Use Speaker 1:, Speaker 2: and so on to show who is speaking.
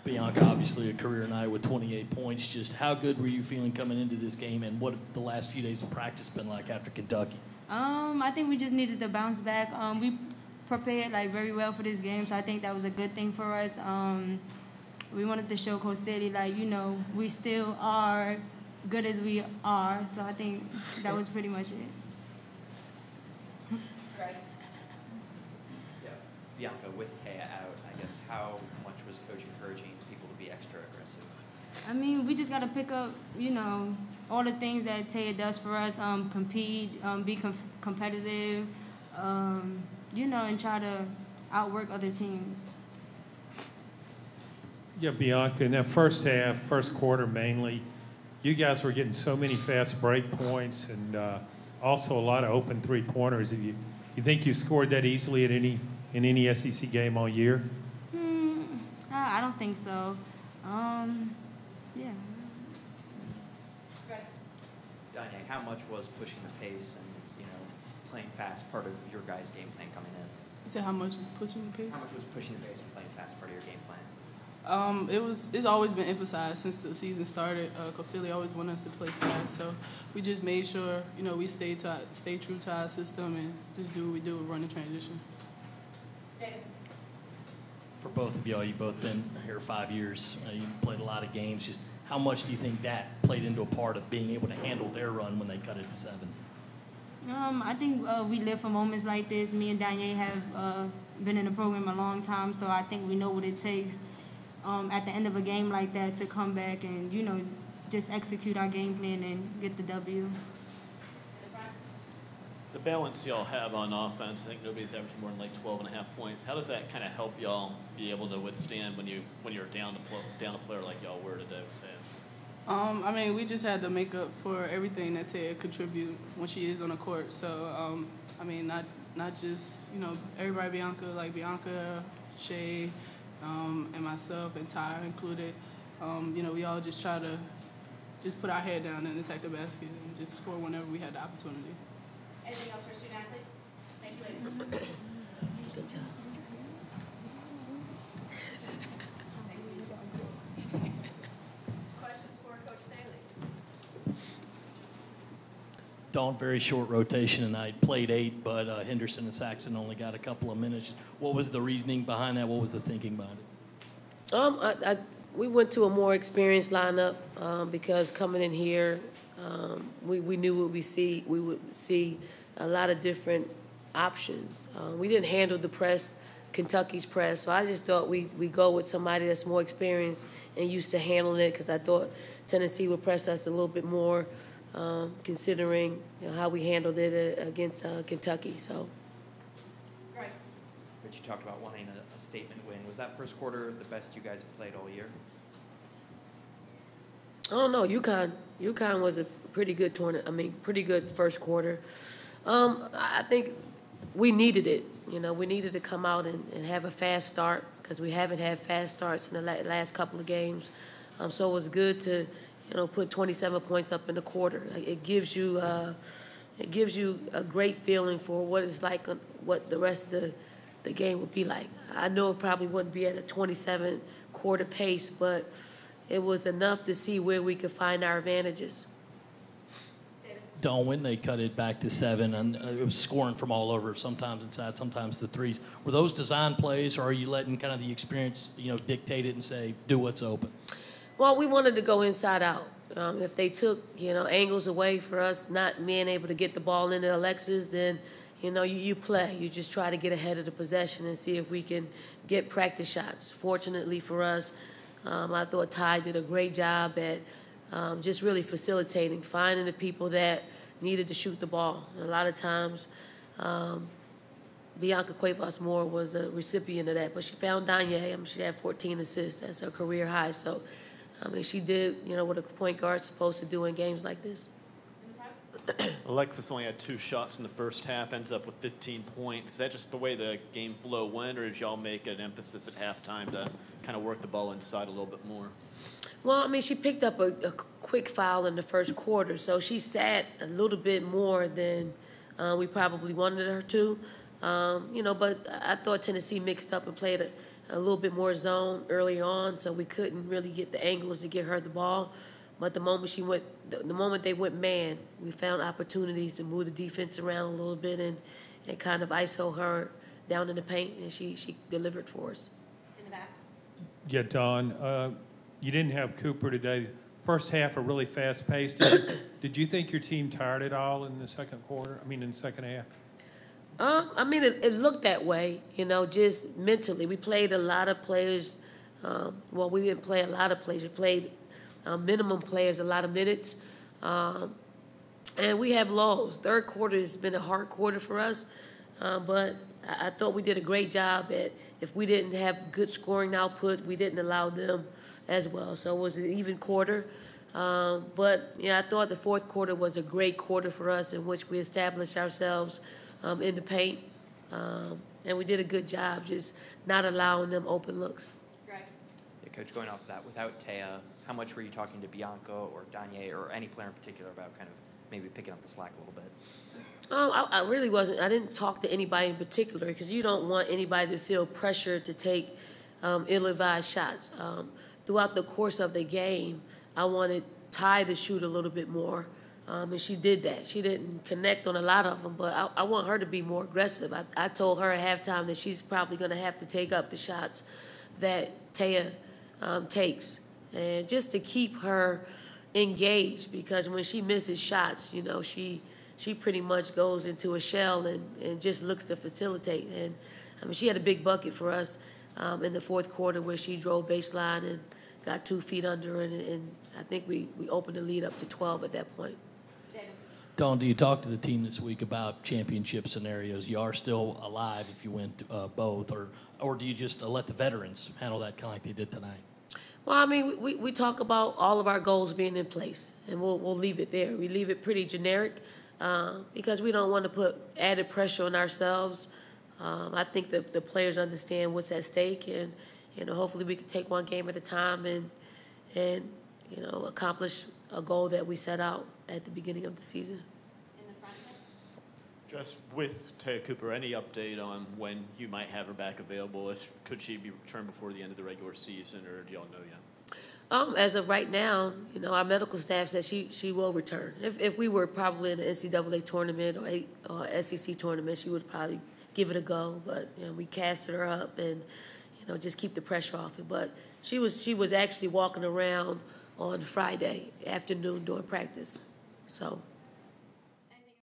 Speaker 1: Bianca, obviously a career night with 28 points. Just how good were you feeling coming into this game, and what have the last few days of practice been like after Kentucky?
Speaker 2: I think we just needed to bounce back. We prepared like very well for this game, so I think that was a good thing for us. We wanted to show Coach Staley, like, you know, we still are good as we are. So I think that was pretty much it.
Speaker 3: Right. Yeah. Bianca, with Taya out, I guess how much was Coach encouraging people to be extra aggressive?
Speaker 2: I mean, we just got to pick up, you know, all the things that Taya does for us, compete, be competitive, you know, and try to outwork other teams.
Speaker 4: Yeah, Bianca, in that first half, first quarter mainly, you guys were getting so many fast break points and also a lot of open three-pointers. You think you scored that easily in any SEC game all year?
Speaker 2: I don't think so. Yeah.
Speaker 3: Doniyah, how much was pushing the pace and, you know, playing fast part of your guys' game plan coming in?
Speaker 5: You said how much was pushing the pace?
Speaker 3: How much was pushing the pace and playing fast part of your game plan?
Speaker 5: It's always been emphasized since the season started. Coach Staley always wanted us to play fast, so we just made sure, you know, we stay true to our system and just do what we do with running transition.
Speaker 1: For both of y'all, you've both been here 5 years. You played a lot of games. Just how much do you think that played into a part of being able to handle their run when they cut it to 7?
Speaker 2: I think we live for moments like this. Me and Doniyah have been in the program a long time, so I think we know what it takes at the end of a game like that to come back and, you know, just execute our game plan and get the W.
Speaker 6: The balance y'all have on offense, I think nobody's averaging more than like 12.5 points. How does that kind of help y'all be able to withstand when you're down a player like y'all were today with Taya?
Speaker 5: I mean, we just had to make up for everything that Taya contribute when she is on the court. So, I mean, not just, you know, everybody, Bianca, Shay, and myself, and Ty included. You know, we all just try to just put our head down and attack the basket and just score whenever we had the opportunity.
Speaker 7: Anything else for student athletes? Thank you, ladies.
Speaker 8: Good job.
Speaker 7: Questions for Coach Staley?
Speaker 1: Dawn, very short rotation tonight. Played 8, but Henderson and Saxon only got a couple of minutes. What was the reasoning behind that? What was the thinking behind it?
Speaker 8: We went to a more experienced lineup because coming in here, we knew what we would see a lot of different options. We didn't handle the press, Kentucky's press, so I just thought we go with somebody that's more experienced and used to handling it, because I thought Tennessee would press us a little bit more, considering, you know, how we handled it against Kentucky. So.
Speaker 7: Right.
Speaker 3: But you talked about wanting a statement win. Was that first quarter the best you guys have played all year?
Speaker 8: I don't know. UConn was a pretty good tournament. I mean, pretty good first quarter. I think we needed it. You know, we needed to come out and have a fast start, because we haven't had fast starts in the last couple of games. So it was good to, you know, put 27 points up in the quarter. It gives you a great feeling for what it's like, what the rest of the game would be like. I know it probably wouldn't be at a 27 quarter pace, but it was enough to see where we could find our advantages.
Speaker 1: Dawn, when they cut it back to 7, and it was scoring from all over, sometimes inside, sometimes the threes. Were those design plays, or are you letting kind of the experience, you know, dictate it and say, do what's open?
Speaker 8: Well, we wanted to go inside out. If they took, you know, angles away for us not being able to get the ball into Alexis, then, you know, you play. You just try to get ahead of the possession and see if we can get practice shots. Fortunately for us, I thought Ty did a great job at just really facilitating, finding the people that needed to shoot the ball. And a lot of times, Bianca Cuevas-Moore was a recipient of that, but she found Doniyah. I mean, she had 14 assists. That's her career high. So, I mean, she did, you know, what a point guard's supposed to do in games like this.
Speaker 6: Alexis only had 2 shots in the first half, ends up with 15 points. Is that just the way the game flow went, or did y'all make an emphasis at halftime to kind of work the ball inside a little bit more?
Speaker 8: Well, I mean, she picked up a quick foul in the first quarter, so she sat a little bit more than we probably wanted her to. You know, but I thought Tennessee mixed up and played a little bit more zone early on, so we couldn't really get the angles to get her the ball. But the moment they went man, we found opportunities to move the defense around a little bit and kind of ISO her down in the paint, and she delivered for us.
Speaker 7: In the back.
Speaker 4: Yeah, Don, you didn't have Cooper today. First half, a really fast pace. Did you think your team tired at all in the second half?
Speaker 8: I mean, it looked that way, just mentally. We played a lot of players. Well, we didn't play a lot of players. We played minimum players a lot of minutes. And we have lulls. Third quarter has been a hard quarter for us. But I thought we did a great job at, if we didn't have good scoring output, we didn't allow them as well. So it was an even quarter. But, I thought the fourth quarter was a great quarter for us in which we established ourselves in the paint. And we did a good job just not allowing them open looks.
Speaker 7: Greg.
Speaker 3: Yeah, Coach, going off of that, without Taya, how much were you talking to Bianca or Doniyah or any player in particular about kind of maybe picking up the slack a little bit?
Speaker 8: I really wasn't. I didn't talk to anybody in particular because you don't want anybody to feel pressure to take ill-advised shots. Throughout the course of the game, I wanted Ty to shoot a little bit more, and she did that. She didn't connect on a lot of them, but I want her to be more aggressive. I told her at halftime that she's probably going to have to take up the shots that Taya takes, and just to keep her engaged, because when she misses shots, she pretty much goes into a shell and just looks to facilitate. And, she had a big bucket for us in the fourth quarter where she drove baseline and got 2 feet under, and I think we opened the lead up to 12 at that point.
Speaker 1: Dawn, do you talk to the team this week about championship scenarios? You are still alive if you win both, or do you just let the veterans handle that kind of like they did tonight?
Speaker 8: Well, we talk about all of our goals being in place, and we'll leave it there. We leave it pretty generic because we don't want to put added pressure on ourselves. I think the players understand what's at stake, and hopefully we can take one game at a time and accomplish a goal that we set out at the beginning of the season.
Speaker 7: In the front.
Speaker 6: Just with Taya Cooper, any update on when you might have her back available? Could she be returned before the end of the regular season, or do y'all know yet?
Speaker 8: As of right now, our medical staff says she will return. If we were probably in an NCAA tournament or SEC tournament, she would probably give it a go. But we casted her up and just keep the pressure off it. But she was actually walking around on Friday afternoon during practice. So